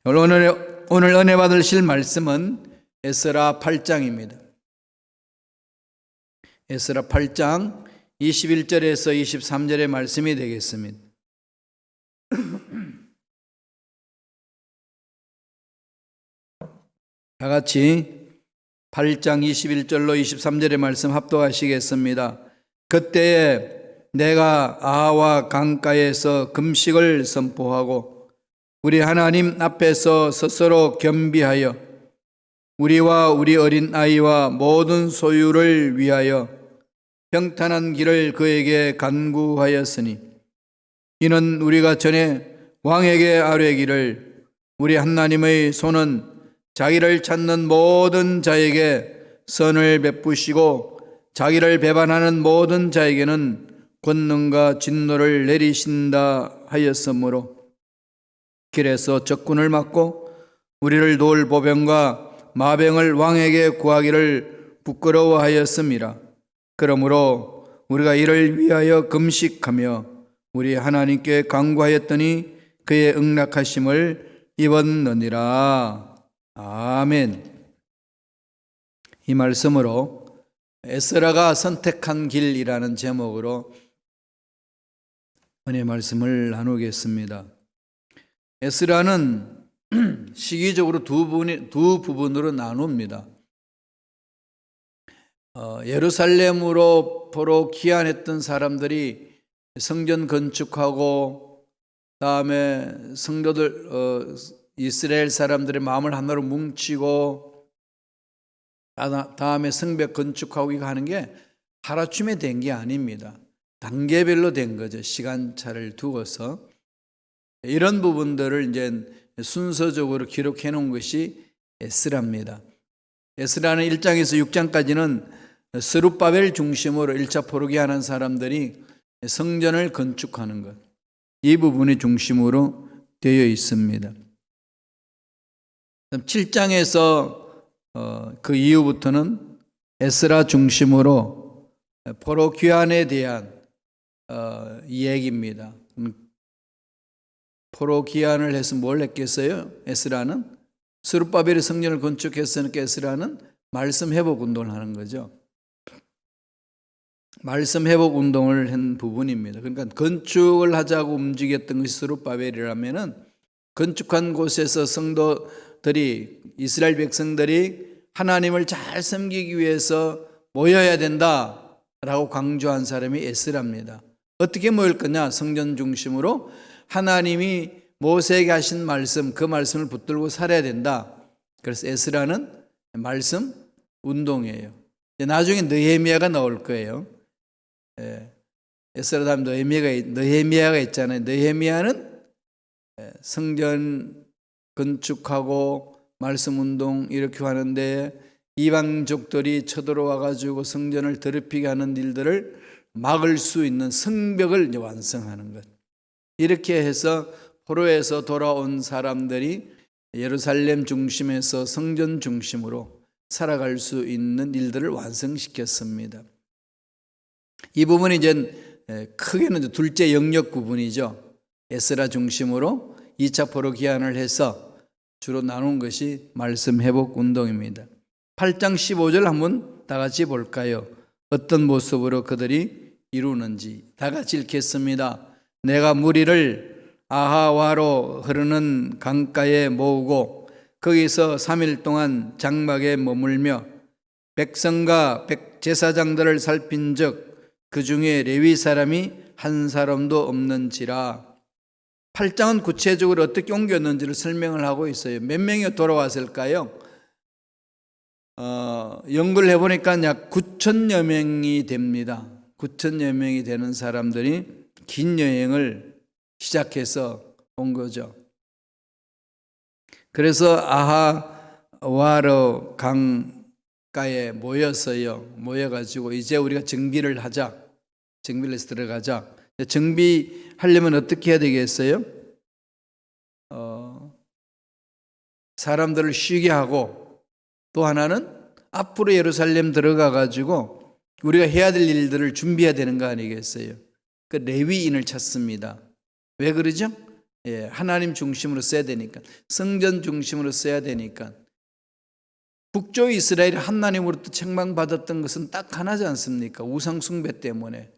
오늘 은혜 받으실 말씀은 에스라 8장입니다. 에스라 8장 21절에서 23절의 말씀이 되겠습니다. 다 같이 8장 21절로 23절의 말씀 합독하시겠습니다. 그때에 내가 아하와 강가에서 금식을 선포하고 우리 하나님 앞에서 스스로 겸비하여 우리와 우리 어린 아이와 모든 소유를 위하여 평탄한 길을 그에게 간구하였으니 이는 우리가 전에 왕에게 아뢰기를 우리 하나님의 손은 자기를 찾는 모든 자에게 선을 베푸시고 자기를 배반하는 모든 자에게는 권능과 진노를 내리신다 하였으므로 길에서 적군을 막고 우리를 도울 보병과 마병을 왕에게 구하기를 부끄러워하였음이라. 그러므로 우리가 이를 위하여 금식하며 우리 하나님께 간구하였더니 그의 응낙하심을 입었느니라. 아멘. 이 말씀으로 에스라가 선택한 길이라는 제목으로 은혜 말씀을 나누겠습니다. 에스라는 시기적으로 두 부분으로 나눕니다. 예루살렘으로 포로 귀환했던 사람들이 성전 건축하고 다음에 성도들 이스라엘 사람들의 마음을 하나로 뭉치고 다음에 성벽 건축하고 이거 하는 게 하루아침에 된 게 아닙니다. 단계별로 된 거죠. 시간차를 두고서 이런 부분들을 이제 순서적으로 기록해 놓은 것이 에스라입니다. 에스라는 1장에서 6장까지는 스룹바벨 중심으로 1차 포로기하는 사람들이 성전을 건축하는 것, 이 부분이 중심으로 되어 있습니다. 7장에서 그 이후부터는 에스라 중심으로 포로 귀환에 대한 이야기입니다. 포로 귀환을 해서 뭘 했겠어요? 에스라는 스룹바벨이 성전을 건축했으니까 에스라는 말씀 회복 운동을 하는 거죠. 말씀 회복 운동을 한 부분입니다. 그러니까 건축을 하자고 움직였던 것이 스룹바벨이라면은 건축한 곳에서 성도들이 이스라엘 백성들이 하나님을 잘 섬기기 위해서 모여야 된다라고 강조한 사람이 에스라입니다. 어떻게 모일 거냐? 성전 중심으로 하나님이 모세에게 하신 말씀, 그 말씀을 붙들고 살아야 된다. 그래서 에스라는 말씀 운동이에요. 나중에 느헤미야가 나올 거예요. 에스라 다음 느헤미야가 있잖아요. 느헤미야는 성전 건축하고 말씀 운동 이렇게 하는데 이방족들이 쳐들어와 가지고 성전을 더럽히게 하는 일들을 막을 수 있는 성벽을 이제 완성하는 것. 이렇게 해서 포로에서 돌아온 사람들이 예루살렘 중심에서 성전 중심으로 살아갈 수 있는 일들을 완성시켰습니다. 이 부분이 이제 크게는 둘째 영역 부분이죠. 에스라 중심으로 2차 포로 귀환을 해서 주로 나눈 것이 말씀 회복 운동입니다. 8장 15절 한번 다 같이 볼까요? 어떤 모습으로 그들이 이루는지 다 같이 읽겠습니다. 내가 무리를 아하와로 흐르는 강가에 모으고 거기서 3일 동안 장막에 머물며 백성과 제사장들을 살핀즉 그 중에 레위 사람이 한 사람도 없는지라. 8장은 구체적으로 어떻게 옮겼는지를 설명을 하고 있어요. 몇 명이 돌아왔을까요? 연구를 해보니까 약 9천여 명이 됩니다. 9천여 명이 되는 사람들이 긴 여행을 시작해서 온 거죠. 그래서 아하와로 강가에 모여가지고 이제 우리가 정비를 하자. 정비를 해서 들어가자. 정비하려면 어떻게 해야 되겠어요? 사람들을 쉬게 하고 또 하나는 앞으로 예루살렘 들어가가지고 우리가 해야 될 일들을 준비해야 되는 거 아니겠어요? 그 레위인을 찾습니다. 왜 그러죠? 하나님 중심으로 써야 되니까, 성전 중심으로 써야 되니까. 북쪽 이스라엘이 하나님으로부터 책망받았던 것은 딱 하나지 않습니까? 우상 숭배 때문에.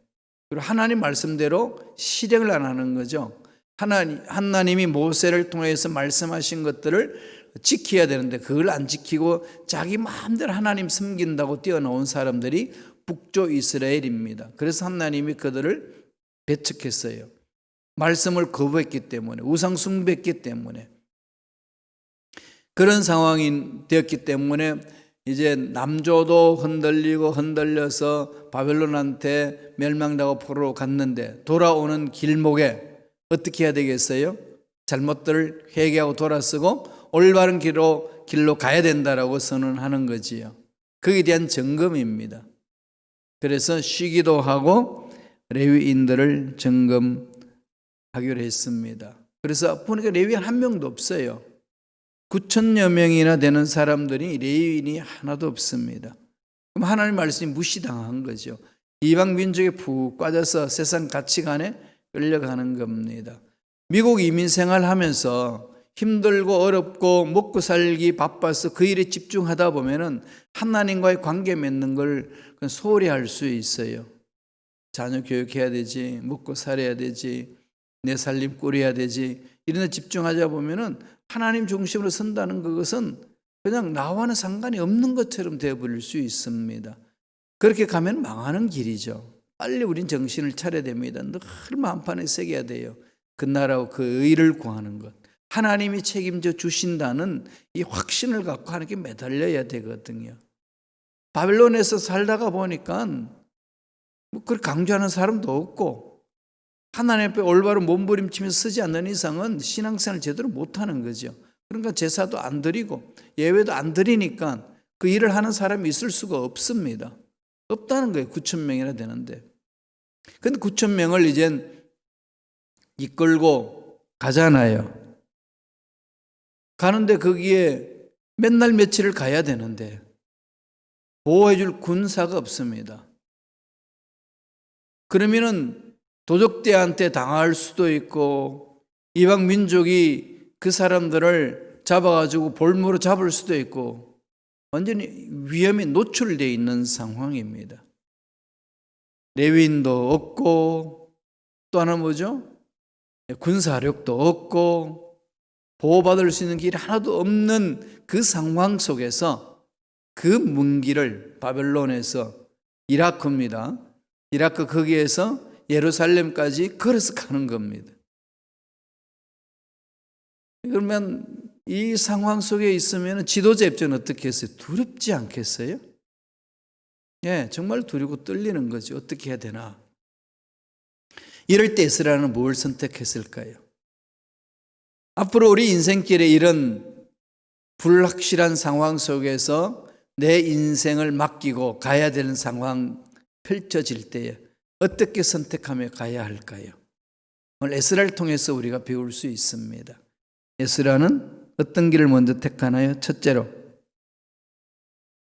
그리고 하나님 말씀대로 실행을 안 하는 거죠. 하나님이 모세를 통해서 말씀하신 것들을 지켜야 되는데 그걸 안 지키고 자기 마음대로 하나님 섬긴다고 뛰어나온 사람들이 북쪽 이스라엘입니다. 그래서 하나님이 그들을 배척했어요. 말씀을 거부했기 때문에, 우상 숭배했기 때문에. 그런 상황이 되었기 때문에 이제 남조도 흔들려서 바벨론한테 멸망당하고 포로로 갔는데 돌아오는 길목에 어떻게 해야 되겠어요? 잘못들을 회개하고 돌아서고 올바른 길로 가야 된다라고 선언하는 거지요. 거기에 대한 점검입니다. 그래서 쉬기도 하고 레위인들을 점검하기로 했습니다. 그래서 보니까 레위인 한 명도 없어요. 9천여 명이나 되는 사람들이 레위인이 하나도 없습니다. 그럼 하나님 말씀이 무시당한 거죠. 이방 민족에 푹 빠져서 세상 가치관에 끌려가는 겁니다. 미국 이민 생활하면서 힘들고 어렵고 먹고 살기 바빠서 그 일에 집중하다 보면은 하나님과의 관계 맺는 걸 소홀히 할 수 있어요. 자녀 교육해야 되지, 먹고 살아야 되지, 내 살림 꾸려야 되지, 이런 데 집중하자 보면은 하나님 중심으로 선다는 그것은 그냥 나와는 상관이 없는 것처럼 되어버릴 수 있습니다. 그렇게 가면 망하는 길이죠. 빨리 우린 정신을 차려야 됩니다. 늘 마음판에 새겨야 돼요. 그 나라와 그 의를 구하는 것. 하나님이 책임져 주신다는 이 확신을 갖고 하나님께 매달려야 되거든요. 바벨론에서 살다가 보니까 뭐 그렇게 강조하는 사람도 없고 하나님 앞에 올바로 몸부림치면서 쓰지 않는 이상은 신앙생활을 제대로 못하는 거죠. 그러니까 제사도 안 드리고 예배도 안 드리니까 그 일을 하는 사람이 있을 수가 없습니다. 없다는 거예요. 9천 명이나 되는데. 근데 9천 명을 이젠 이끌고 가잖아요. 가는데 거기에 맨날 며칠을 가야 되는데 보호해줄 군사가 없습니다. 그러면은 도적대한테 당할 수도 있고 이방 민족이 그 사람들을 잡아가지고 볼모로 잡을 수도 있고 완전히 위험에 노출되어 있는 상황입니다. 레위인도 없고 또 하나 뭐죠? 군사력도 없고 보호받을 수 있는 길이 하나도 없는 그 상황 속에서 그 먼 길을 바벨론에서 이라크입니다. 이라크 거기에서 예루살렘까지 걸어서 가는 겁니다. 그러면 이 상황 속에 있으면 지도자 입장은 어떻게 했어요? 두렵지 않겠어요? 예, 정말 두렵고 떨리는 거죠. 어떻게 해야 되나? 이럴 때 에스라는 뭘 선택했을까요? 앞으로 우리 인생길에 이런 불확실한 상황 속에서 내 인생을 맡기고 가야 되는 상황 펼쳐질 때에 어떻게 선택하며 가야 할까요? 오늘 에스라를 통해서 우리가 배울 수 있습니다. 에스라는 어떤 길을 먼저 택하나요? 첫째로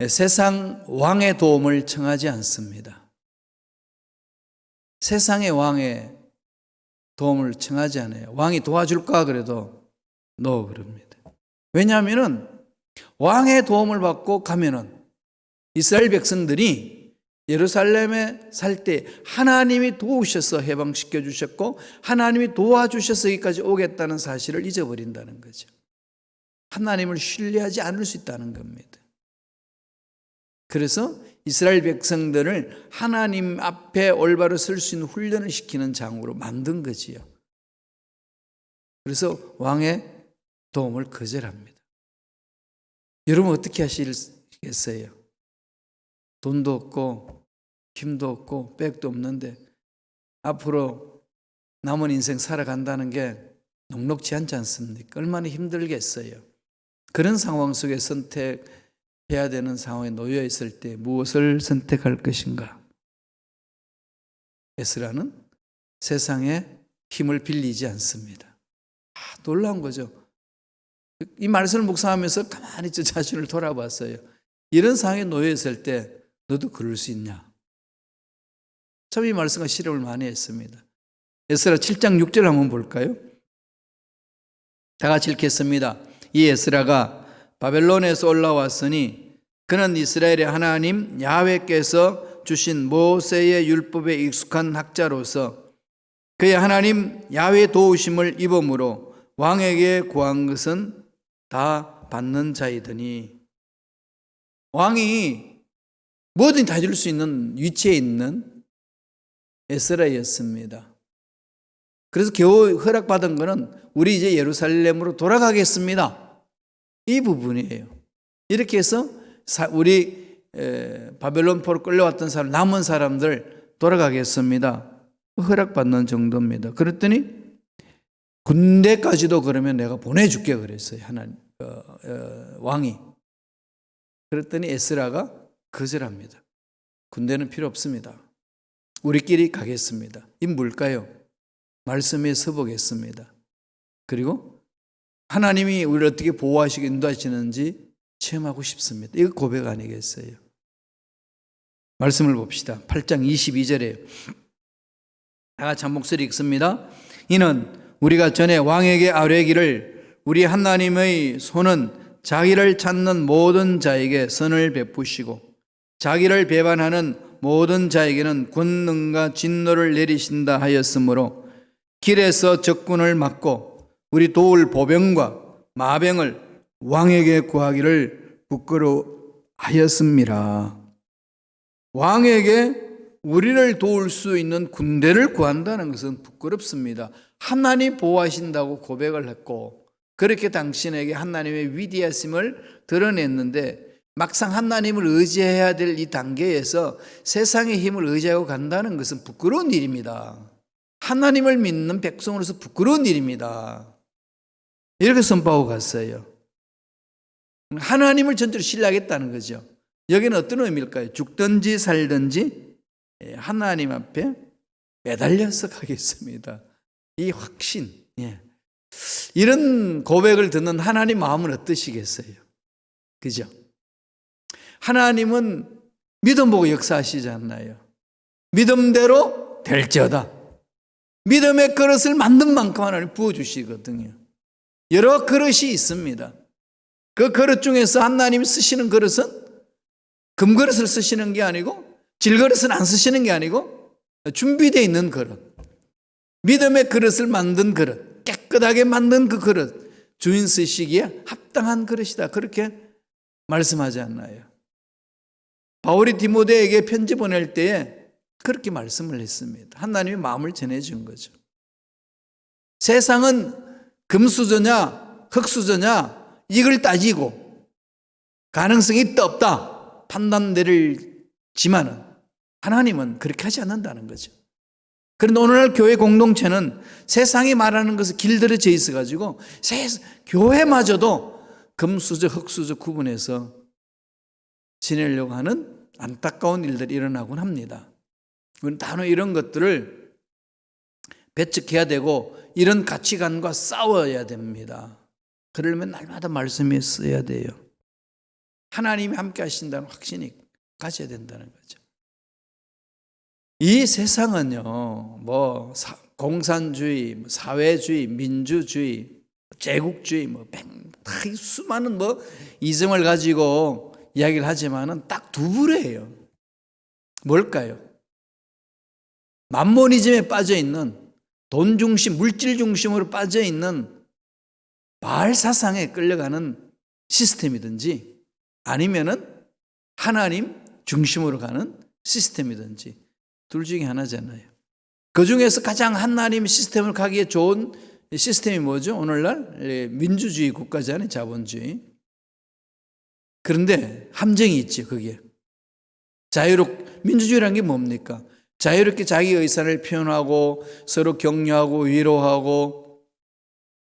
세상 왕의 도움을 청하지 않습니다. 세상의 왕의 도움을 청하지 않아요. 왕이 도와줄까 그래도 no 그럽니다. 왜냐하면 왕의 도움을 받고 가면은 이스라엘 백성들이 예루살렘에 살 때 하나님이 도우셔서 해방시켜 주셨고 하나님이 도와주셔서 여기까지 오겠다는 사실을 잊어버린다는 거죠. 하나님을 신뢰하지 않을 수 있다는 겁니다. 그래서 이스라엘 백성들을 하나님 앞에 올바로 설 수 있는 훈련을 시키는 장으로 만든 거지요. 그래서 왕의 도움을 거절합니다. 여러분 어떻게 하시겠어요? 돈도 없고 힘도 없고 백도 없는데 앞으로 남은 인생 살아간다는 게 녹록지 않지 않습니까? 얼마나 힘들겠어요. 그런 상황 속에 선택해야 되는 상황에 놓여 있을 때 무엇을 선택할 것인가? 에스라는 세상에 힘을 빌리지 않습니다. 놀라운 거죠. 이 말씀을 묵상하면서 가만히 저 자신을 돌아봤어요. 이런 상황에 놓여 있을 때 너도 그럴 수 있냐? 참 이 말씀과 실험을 많이 했습니다. 에스라 7장 6절 한번 볼까요? 다 같이 읽겠습니다. 이 에스라가 바벨론에서 올라왔으니 그는 이스라엘의 하나님 야훼께서 주신 모세의 율법에 익숙한 학자로서 그의 하나님 야훼 도우심을 입음으로 왕에게 구한 것은 다 받는 자이더니, 왕이 뭐든 다 줄 수 있는 위치에 있는 에스라였습니다. 그래서 겨우 허락받은 것은 우리 이제 예루살렘으로 돌아가겠습니다, 이 부분이에요. 이렇게 해서 우리 바벨론 포로 끌려왔던 사람, 남은 사람들 돌아가겠습니다, 허락받는 정도입니다. 그랬더니 군대까지도 그러면 내가 보내줄게 그랬어요, 하나님 왕이. 그랬더니 에스라가 거절합니다. 군대는 필요 없습니다, 우리끼리 가겠습니다. 이 뭘까요? 말씀에 서보겠습니다. 그리고 하나님이 우리를 어떻게 보호하시고 인도하시는지 체험하고 싶습니다. 이거 고백 아니겠어요? 말씀을 봅시다. 8장 22절에 다 같이 한 목소리 읽습니다. 이는 우리가 전에 왕에게 아뢰기를 우리 하나님의 손은 자기를 찾는 모든 자에게 선을 베푸시고 자기를 배반하는 모든 자에게는 권능과 진노를 내리신다 하였으므로 길에서 적군을 막고 우리 도울 보병과 마병을 왕에게 구하기를 부끄러워하였습니다. 왕에게 우리를 도울 수 있는 군대를 구한다는 것은 부끄럽습니다. 하나님 보호하신다고 고백을 했고 그렇게 당신에게 하나님의 위대하심을 드러냈는데 막상 하나님을 의지해야 될 이 단계에서 세상의 힘을 의지하고 간다는 것은 부끄러운 일입니다. 하나님을 믿는 백성으로서 부끄러운 일입니다. 이렇게 선포하고 갔어요. 하나님을 전적으로 신뢰하겠다는 거죠. 여기는 어떤 의미일까요? 죽든지 살든지 하나님 앞에 매달려서 가겠습니다. 이 확신, 이런 고백을 듣는 하나님 마음은 어떠시겠어요? 그죠? 하나님은 믿음 보고 역사하시지 않나요? 믿음대로 될지어다. 믿음의 그릇을 만든 만큼 하나님 부어주시거든요. 여러 그릇이 있습니다. 그 그릇 중에서 하나님이 쓰시는 그릇은 금그릇을 쓰시는 게 아니고 질그릇은 안 쓰시는 게 아니고 준비되어 있는 그릇, 믿음의 그릇을 만든 그릇, 깨끗하게 만든 그 그릇, 주인 쓰시기에 합당한 그릇이다, 그렇게 말씀하지 않나요? 바울이 디모데에게 편지 보낼 때에 그렇게 말씀을 했습니다. 하나님의 마음을 전해준 거죠. 세상은 금수저냐 흙수저냐 이걸 따지고 가능성이 있다 없다 판단 내리지만은 하나님은 그렇게 하지 않는다는 거죠. 그런데 오늘날 교회 공동체는 세상이 말하는 것을 길들여져 있어가지고 교회마저도 금수저 흙수저 구분해서 지내려고 하는 안타까운 일들이 일어나곤 합니다. 우리는 단호 이런 것들을 배척해야 되고 이런 가치관과 싸워야 됩니다. 그러려면 날마다 말씀에 써야 돼요. 하나님이 함께 하신다는 확신이 가져야 된다는 거죠. 이 세상은요, 공산주의, 사회주의, 민주주의, 제국주의, 수많은 이성을 가지고 이야기를 하지만은 딱 두 부류예요. 뭘까요? 만모니즘에 빠져 있는 돈 중심, 물질 중심으로 빠져 있는 바알 사상에 끌려가는 시스템이든지 아니면은 하나님 중심으로 가는 시스템이든지 둘 중에 하나잖아요. 그 중에서 가장 하나님 시스템을 가기에 좋은 시스템이 뭐죠? 오늘날 민주주의 국가잖아요, 자본주의. 그런데 함정이 있죠, 그게. 민주주의라는 게 뭡니까? 자유롭게 자기 의사를 표현하고 서로 격려하고 위로하고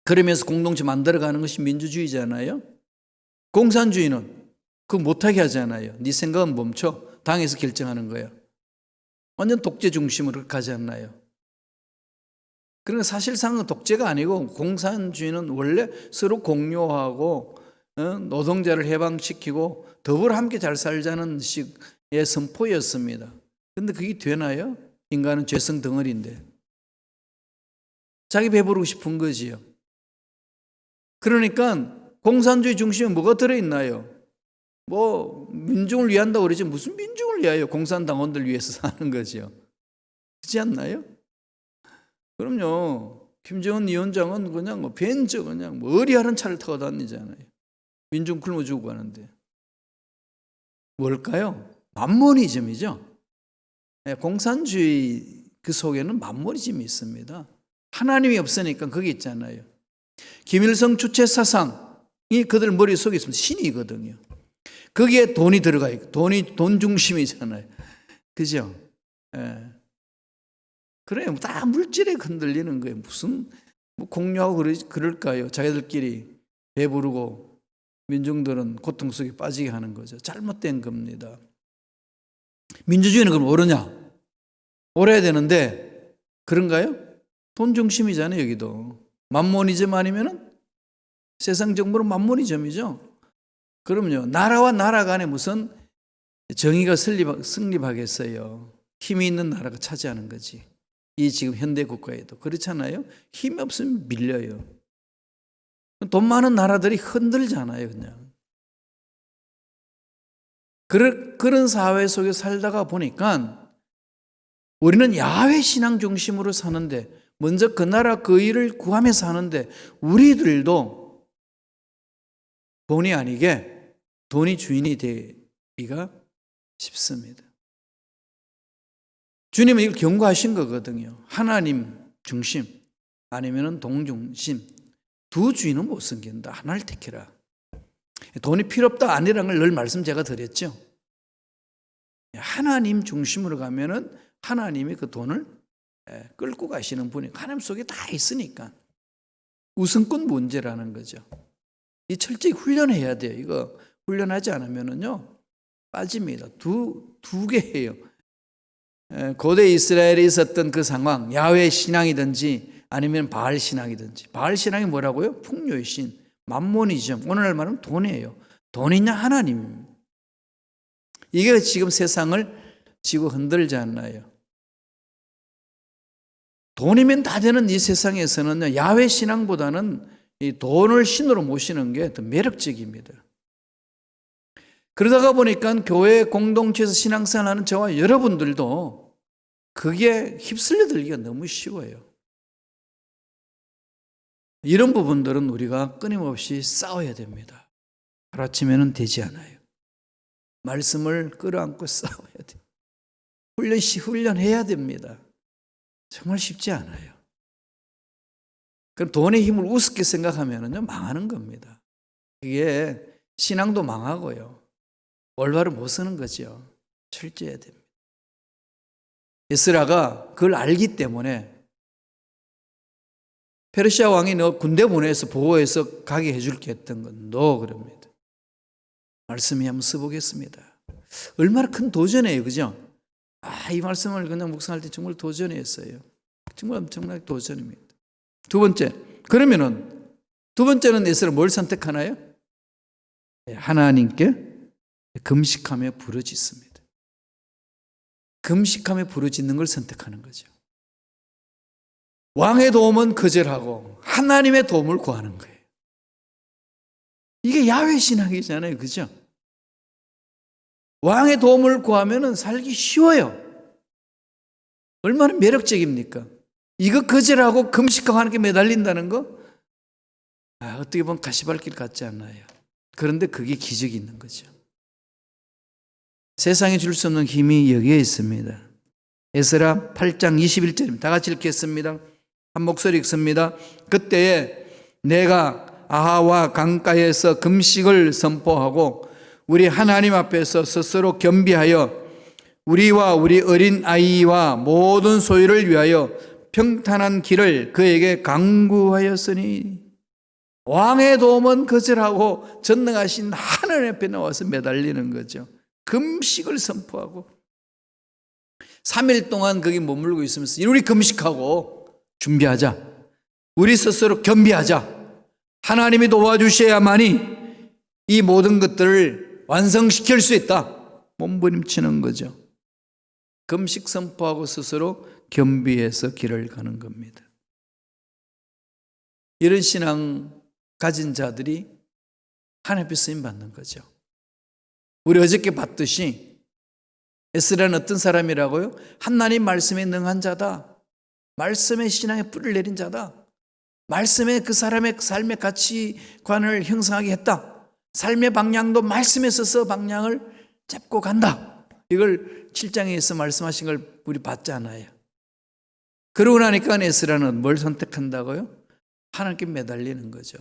그러면서 공동체 만들어가는 것이 민주주의잖아요. 공산주의는 그거 못하게 하잖아요. 네 생각은 멈춰. 당에서 결정하는 거예요. 완전 독재 중심으로 가지 않나요? 그러니까 사실상은 독재가 아니고 공산주의는 원래 서로 공유하고 노동자를 해방시키고 더불어 함께 잘 살자는 식의 선포였습니다. 그런데 그게 되나요? 인간은 죄성 덩어리인데 자기 배부르고 싶은 거지요. 그러니까 공산주의 중심에 뭐가 들어있나요? 뭐 민중을 위한다고 그러지 무슨 민중을 위하여 공산당원들 위해서 사는 거죠. 그렇지 않나요? 그럼요. 김정은 위원장은 그냥 뭐 벤츠 그냥 뭐 어리하는 차를 타고 다니잖아요. 민중 굶어 죽고 가는데. 뭘까요? 만모니즘이죠. 공산주의 그 속에는 만모니즘이 있습니다. 하나님이 없으니까 거기 있잖아요. 김일성 주체 사상이 그들 머릿속에 있으면 신이거든요. 거기에 돈이 들어가 있고 돈 중심이잖아요. 그죠? 예. 그래요. 다 물질에 흔들리는 거예요. 무슨 뭐 공유하고 그럴까요? 자기들끼리 배부르고 민중들은 고통 속에 빠지게 하는 거죠. 잘못된 겁니다. 민주주의는 그럼 옳으냐? 옳아야 되는데 그런가요? 돈 중심이잖아요. 여기도 만모니즘 아니면은 세상 정부는 만모니즘이죠. 그럼요. 나라와 나라 간에 무슨 정의가 승립하겠어요. 힘이 있는 나라가 차지하는 거지. 이 지금 현대 국가에도 그렇잖아요. 힘이 없으면 밀려요. 돈 많은 나라들이 흔들잖아요, 그냥. 그런 사회 속에 살다가 보니까 우리는 야훼 신앙 중심으로 사는데 먼저 그 나라 그 일을 구하며 사는데 우리들도 본의 아니게 돈이 주인이 되기가 쉽습니다. 주님은 이걸 경고하신 거거든요. 하나님 중심 아니면 돈 중심 두 주인은 못 섬긴다. 하나를 택해라. 돈이 필요 없다 아니라는 걸 늘 말씀 제가 드렸죠. 하나님 중심으로 가면은 하나님이 그 돈을 끌고 가시는 분이 하나님 속에 다 있으니까 우선권 문제라는 거죠. 이 철저히 훈련해야 돼요. 이거 훈련하지 않으면은요 빠집니다. 두 개예요. 고대 이스라엘에 있었던 그 상황, 야훼 신앙이든지 아니면 바알 신앙이든지. 바알 신앙이 뭐라고요? 풍요의 신, 만모니즘. 오늘날 말하면 돈이에요. 돈이냐 하나님입니다. 이게 지금 세상을 지고 흔들지 않나요? 돈이면 다 되는 이 세상에서는 야훼 신앙보다는 이 돈을 신으로 모시는 게 더 매력적입니다. 그러다가 보니까 교회 공동체에서 신앙생활하는 저와 여러분들도 그게 휩쓸려 들기가 너무 쉬워요. 이런 부분들은 우리가 끊임없이 싸워야 됩니다. 하루아침에는 되지 않아요. 말씀을 끌어안고 싸워야 돼요. 훈련해야 됩니다. 정말 쉽지 않아요. 그럼 돈의 힘을 우습게 생각하면요 망하는 겁니다. 이게 신앙도 망하고요. 올바로 못 쓰는 거죠. 철저해야 됩니다. 에스라가 그걸 알기 때문에 페르시아 왕이 너 군대 보내서 보호해서 가게 해줄게 했던 건 너 그럽니다. 말씀이 한번 써보겠습니다. 얼마나 큰 도전이에요. 그죠? 이 말씀을 그냥 묵상할 때 정말 도전이었어요. 정말 엄청나게 도전입니다. 두 번째는 에스라 뭘 선택하나요? 하나님께 금식하며 부르짖습니다. 금식하며 부르짖는 걸 선택하는 거죠. 왕의 도움은 거절하고 하나님의 도움을 구하는 거예요. 이게 야훼 신앙이잖아요. 그죠? 왕의 도움을 구하면 살기 쉬워요. 얼마나 매력적입니까? 이거 거절하고 금식하고 하는 게 매달린다는 거? 어떻게 보면 가시밭길 같지 않나요? 그런데 그게 기적이 있는 거죠. 세상에 줄 수 없는 힘이 여기에 있습니다. 에스라 8장 21절입니다. 다 같이 읽겠습니다. 한 목소리 읽습니다. 그때에 내가 아하와 강가에서 금식을 선포하고 우리 하나님 앞에서 스스로 겸비하여 우리와 우리 어린 아이와 모든 소유를 위하여 평탄한 길을 그에게 강구하였으니 왕의 도움은 거절하고 전능하신 하나님 앞에 나와서 매달리는 거죠. 금식을 선포하고 3일 동안 거기 머물고 있으면서 우리 금식하고 준비하자. 우리 스스로 겸비하자. 하나님이 도와주셔야만이 이 모든 것들을 완성시킬 수 있다. 몸부림치는 거죠. 금식 선포하고 스스로 겸비해서 길을 가는 겁니다. 이런 신앙 가진 자들이 하나님 앞에 쓰임 받는 거죠. 우리 어저께 봤듯이 에스라는 어떤 사람이라고요? 하나님 말씀에 능한 자다. 말씀의 신앙에 뿌리를 내린 자다. 말씀에 그 사람의 삶의 가치관을 형성하게 했다. 삶의 방향도 말씀에 서서 방향을 잡고 간다. 이걸 7장에서 말씀하신 걸 우리 봤잖아요. 그러고 나니까 에스라는 뭘 선택한다고요? 하나님께 매달리는 거죠.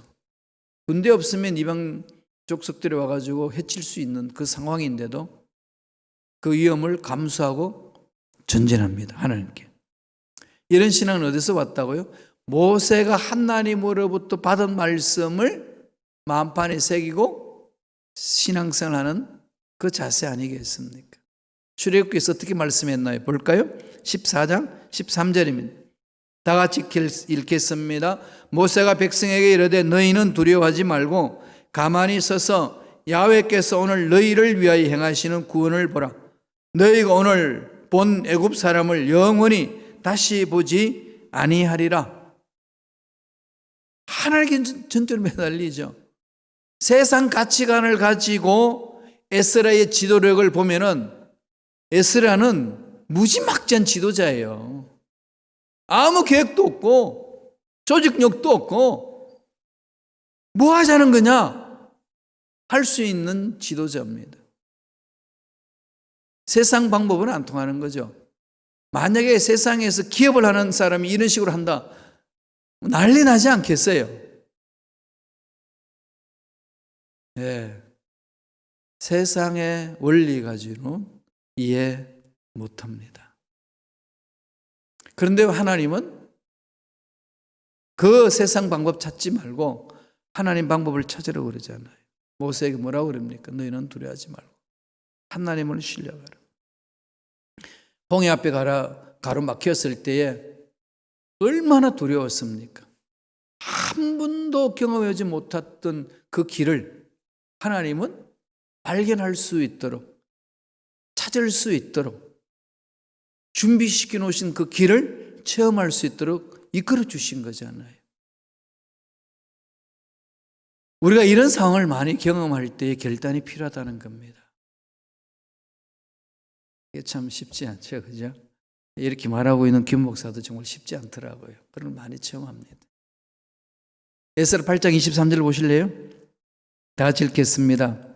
군대 없으면 이방 족속들이 와가지고 해칠 수 있는 그 상황인데도 그 위험을 감수하고 전진합니다. 하나님께. 이런 신앙은 어디서 왔다고요? 모세가 하나님으로부터 받은 말씀을 마음판에 새기고 신앙생활하는 그 자세 아니겠습니까? 출애굽기에서 어떻게 말씀했나요? 볼까요? 14장 13절입니다. 다 같이 읽겠습니다. 모세가 백성에게 이르되 너희는 두려워하지 말고 가만히 서서 야훼께서 오늘 너희를 위하여 행하시는 구원을 보라. 너희가 오늘 본 애굽 사람을 영원히 다시 보지 아니하리라. 하나님께 전적으로 매달리죠. 세상 가치관을 가지고 에스라의 지도력을 보면은 에스라는 무지막지한 지도자예요. 아무 계획도 없고 조직력도 없고 뭐 하자는 거냐 할 수 있는 지도자입니다. 세상 방법은 안 통하는 거죠. 만약에 세상에서 기업을 하는 사람이 이런 식으로 한다, 난리 나지 않겠어요? 예. 세상의 원리 가지고는 이해 못합니다. 그런데 하나님은 그 세상 방법 찾지 말고 하나님 방법을 찾으라고 그러잖아요. 모세에게 뭐라고 그럽니까? 너희는 두려워하지 말고 하나님을 신뢰하라. 홍해 앞에 가로막혔을 때에 얼마나 두려웠습니까? 한 번도 경험하지 못했던 그 길을 하나님은 발견할 수 있도록, 찾을 수 있도록 준비시켜 놓으신 그 길을 체험할 수 있도록 이끌어 주신 거잖아요. 우리가 이런 상황을 많이 경험할 때에 결단이 필요하다는 겁니다. 이게 참 쉽지 않죠, 그죠? 이렇게 말하고 있는 김 목사도 정말 쉽지 않더라고요. 그런 걸 많이 체험합니다. 에스라 8장 23절 보실래요? 다 같이 읽겠습니다.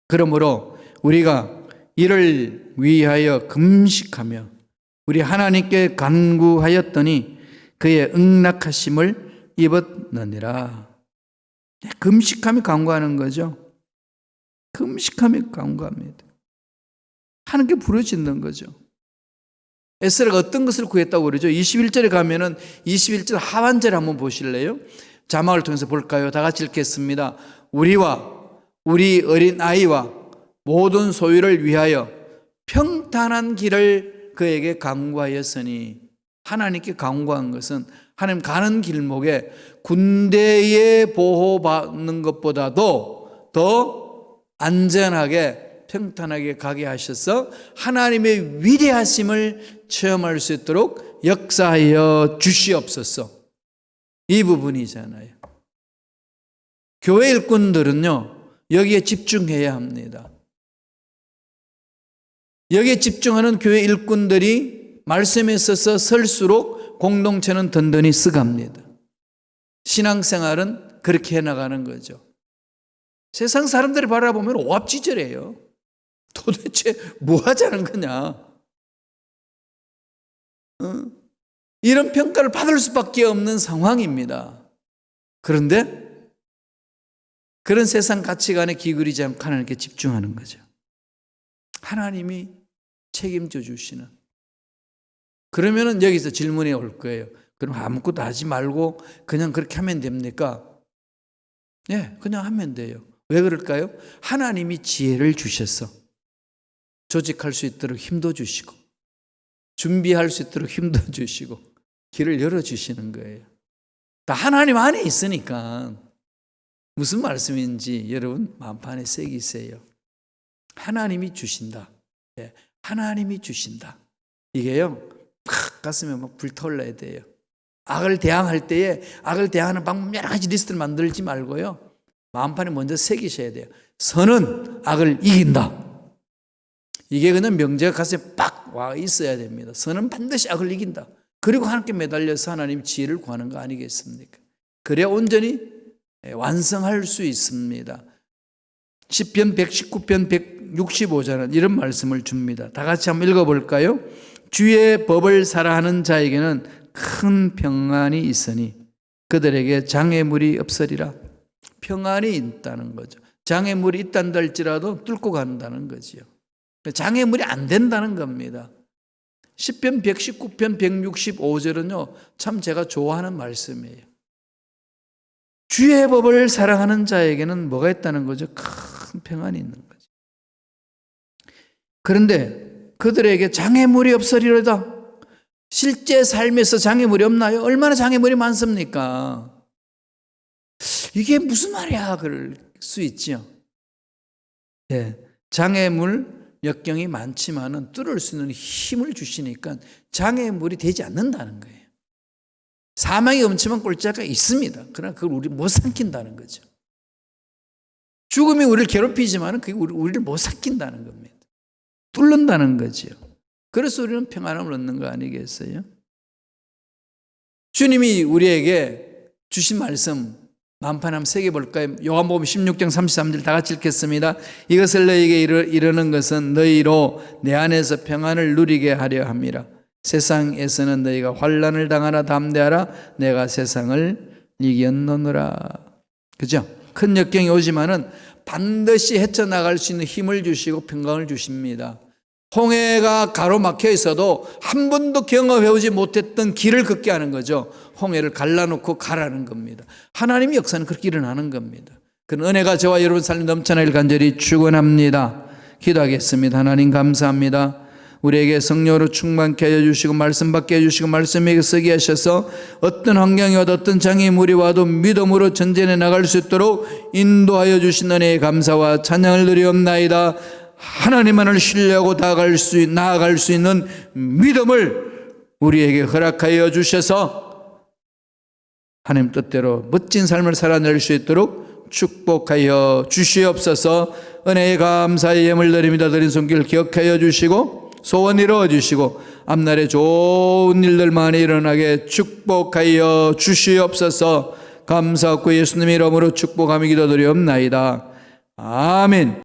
그러므로 우리가 이를 위하여 금식하며 우리 하나님께 간구하였더니 그의 응낙하심을 입었느니라. 금식하며 간구하는 거죠. 금식하며 간구합니다. 하나님께 부르짖는 거죠. 에스라가 어떤 것을 구했다고 그러죠? 21절에 가면은 21절 하반절 한번 보실래요? 자막을 통해서 볼까요? 다 같이 읽겠습니다. 우리와 우리 어린 아이와 모든 소유를 위하여 평탄한 길을 그에게 간구하였으니, 하나님께 간구한 것은 하나님 가는 길목에 군대에 보호받는 것보다도 더 안전하게 평탄하게 가게 하셔서 하나님의 위대하심을 체험할 수 있도록 역사하여 주시옵소서. 이 부분이잖아요. 교회 일꾼들은요, 여기에 집중해야 합니다. 여기에 집중하는 교회 일꾼들이 말씀에 있어서 설수록 공동체는 든든히 쓰갑니다. 신앙생활은 그렇게 해나가는 거죠. 세상 사람들이 바라보면 오합지졸해요. 도대체 뭐 하자는 거냐? 이런 평가를 받을 수밖에 없는 상황입니다. 그런데 그런 세상 가치관에 기울이지 않고 하나님께 집중하는 거죠. 하나님이 책임져 주시는. 그러면은 여기서 질문이 올 거예요. 그럼 아무것도 하지 말고 그냥 그렇게 하면 됩니까? 네, 그냥 하면 돼요. 왜 그럴까요? 하나님이 지혜를 주셔서 조직할 수 있도록 힘도 주시고 준비할 수 있도록 힘도 주시고 길을 열어주시는 거예요. 다 하나님 안에 있으니까. 무슨 말씀인지 여러분 마음판에 새기세요. 하나님이 주신다. 네, 하나님이 주신다. 이게요, 팍 가슴에 막 불타올라야 돼요. 악을 대항할 때에 악을 대항하는 방법 여러 가지 리스트를 만들지 말고요. 마음판에 먼저 새기셔야 돼요. 선은 악을 이긴다. 이게 그냥 명제가 가슴에 빡 와 있어야 됩니다. 선은 반드시 악을 이긴다. 그리고 하나님께 매달려서 하나님 지혜를 구하는 거 아니겠습니까? 그래야 온전히 완성할 수 있습니다. 시편 119편 165절은 이런 말씀을 줍니다. 다 같이 한번 읽어볼까요? 주의 법을 사랑하는 자에게는 큰 평안이 있으니 그들에게 장애물이 없으리라. 평안이 있다는 거죠. 장애물이 있단다 할지라도 뚫고 간다는 거지요. 장애물이 안 된다는 겁니다. 시편 119편 165절은요, 참 제가 좋아하는 말씀이에요. 주의 법을 사랑하는 자에게는 뭐가 있다는 거죠? 큰 평안이 있는 거죠. 그런데 그들에게 장애물이 없으리로다. 실제 삶에서 장애물이 없나요? 얼마나 장애물이 많습니까? 이게 무슨 말이야? 그럴 수 있죠. 네, 장애물 역경이 많지만은 뚫을 수 있는 힘을 주시니까 장애물이 되지 않는다는 거예요. 사망이 엄청난 꼴자가 있습니다. 그러나 그걸 우리 못 삼킨다는 거죠. 죽음이 우리를 괴롭히지만은 그게 우리를 못 삼킨다는 겁니다. 뚫는다는 거죠. 그래서 우리는 평안함을 얻는 거 아니겠어요? 주님이 우리에게 주신 말씀 만판 한번 새겨볼까요? 요한복음 16장 33절 다 같이 읽겠습니다. 이것을 너희에게 이르는 것은 너희로 내 안에서 평안을 누리게 하려 함이라. 세상에서는 너희가 환난을 당하나 담대하라. 내가 세상을 이겼노라. 그죠? 큰 역경이 오지만은 반드시 헤쳐나갈 수 있는 힘을 주시고 평강을 주십니다. 홍해가 가로막혀 있어도 한 번도 경험해오지 못했던 길을 걷게 하는 거죠. 홍해를 갈라놓고 가라는 겁니다. 하나님의 역사는 그렇게 일어나는 겁니다. 그 은혜가 저와 여러분 삶에 넘쳐나길 간절히 축원합니다. 기도하겠습니다. 하나님 감사합니다. 우리에게 성령으로 충만케 하여 주시고 말씀 받게 해주시고 말씀에게 쓰게 하셔서 어떤 환경이 와도 어떤 장애물이 와도 믿음으로 전진해 나갈 수 있도록 인도하여 주신 은혜에 감사와 찬양을 드리옵나이다. 하나님만을 신뢰하고 나아갈 수 있는 믿음을 우리에게 허락하여 주셔서 하나님 뜻대로 멋진 삶을 살아낼 수 있도록 축복하여 주시옵소서. 은혜에 감사의 예물 드립니다. 드린 손길 기억하여 주시고 소원 이루어 주시고 앞날에 좋은 일들 많이 일어나게 축복하여 주시옵소서. 감사하고 예수님의 이름으로 축복하며 기도드리옵나이다. 아멘.